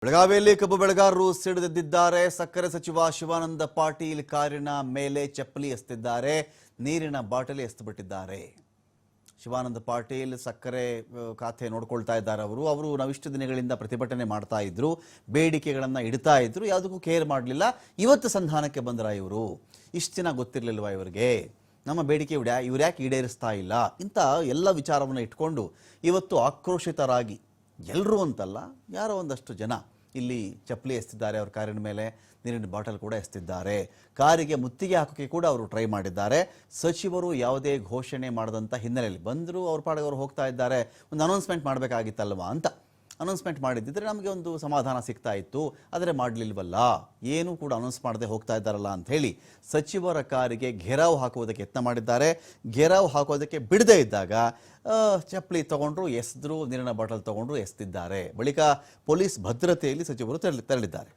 ಬೆಳಗಾವಿಯಲ್ಲಿ ಕಬ್ಬು ಬೆಳೆಗಾರರು ಸಿಡಿದೆದ್ದಿದ್ದಾರೆ. ಸಕ್ಕರೆ ಸಚಿವ ಶಿವಾನಂದ ಪಾಟೀಲ್ ಕಾರಿನ ಮೇಲೆ ಚಪ್ಪಲಿ ಎಸೆದಿದ್ದಾರೆ, ನೀರಿನ ಬಾಟಲಿ ಎಸೆದುಬಿಟ್ಟಿದ್ದಾರೆ. ಶಿವಾನಂದ ಪಾಟೀಲ್ ಸಕ್ಕರೆ ಖಾತೆ ನೋಡ್ಕೊಳ್ತಾ ಇದ್ದಾರೆ. ಅವರು ನಾವಿಷ್ಟು ದಿನಗಳಿಂದ ಪ್ರತಿಭಟನೆ ಮಾಡ್ತಾ ಇದ್ರು, ಬೇಡಿಕೆಗಳನ್ನು ಇಡ್ತಾ ಇದ್ರು, ಯಾವುದಕ್ಕೂ ಕೇರ್ ಮಾಡಲಿಲ್ಲ. ಇವತ್ತು ಸಂಧಾನಕ್ಕೆ ಬಂದ್ರ ಇವರು. ಇಷ್ಟು ದಿನ ಗೊತ್ತಿರಲಿಲ್ವಾ ಇವರಿಗೆ ನಮ್ಮ ಬೇಡಿಕೆ ಇವ್ರು ಯಾಕೆ ಈಡೇರಿಸ್ತಾ ಇಲ್ಲ ಇಂಥ ಎಲ್ಲ ವಿಚಾರವನ್ನು ಇಟ್ಕೊಂಡು ಇವತ್ತು ಆಕ್ರೋಶಿತರಾಗಿ ಎಲ್ಲರೂ ಅಂತಲ್ಲ, ಯಾರೋ ಒಂದಷ್ಟು ಜನ ಇಲ್ಲಿ ಚಪ್ಪಲಿ ಎಸೆದಿದ್ದಾರೆ. ಅವ್ರ ಕಾರಿನ ಮೇಲೆ ನೀರಿನ ಬಾಟಲ್ ಕೂಡ ಎಸೆದಿದ್ದಾರೆ. ಕಾರಿಗೆ ಮುತ್ತಿಗೆ ಹಾಕೋಕ್ಕೆ ಕೂಡ ಅವರು ಟ್ರೈ ಮಾಡಿದ್ದಾರೆ. ಸಚಿವರು ಯಾವುದೇ ಘೋಷಣೆ ಮಾಡದಂಥ ಹಿನ್ನೆಲೆಯಲ್ಲಿ ಬಂದರು, ಅವ್ರ ಪಾಡಿಗೆ ಅವರು ಹೋಗ್ತಾ ಇದ್ದಾರೆ. ಒಂದು ಅನೌನ್ಸ್ಮೆಂಟ್ ಮಾಡಬೇಕಾಗಿತ್ತಲ್ವಾ ಅಂತ ಅನೌನ್ಸ್ಮೆಂಟ್ ಮಾಡಿದ್ದಿದ್ರೆ ನಮಗೆ ಒಂದು ಸಮಾಧಾನ ಸಿಗ್ತಾ ಇತ್ತು. ಆದರೆ ಮಾಡಲಿಲ್ವಲ್ಲ, ಏನೂ ಕೂಡ ಅನೌನ್ಸ್ ಮಾಡದೆ ಹೋಗ್ತಾ ಇದ್ದಾರಲ್ಲ ಅಂತ ಹೇಳಿ ಸಚಿವರ ಕಾರಿಗೆ ಘೆರಾವ್ ಹಾಕುವುದಕ್ಕೆ ಯತ್ನ ಮಾಡಿದ್ದಾರೆ. ಘೆರಾವ್ ಹಾಕೋದಕ್ಕೆ ಬಿಡದೇ ಇದ್ದಾಗ ಚಪ್ಪಲಿ ತಗೊಂಡ್ರು, ಎಸೆದ್ರು, ನೀರಿನ ಬಾಟಲ್ ತಗೊಂಡ್ರು, ಎಸೆದಿದ್ದಾರೆ. ಬಳಿಕ ಪೊಲೀಸ್ ಭದ್ರತೆಯಲ್ಲಿ ಸಚಿವರು ತೆರಳಿದ್ದಾರೆ.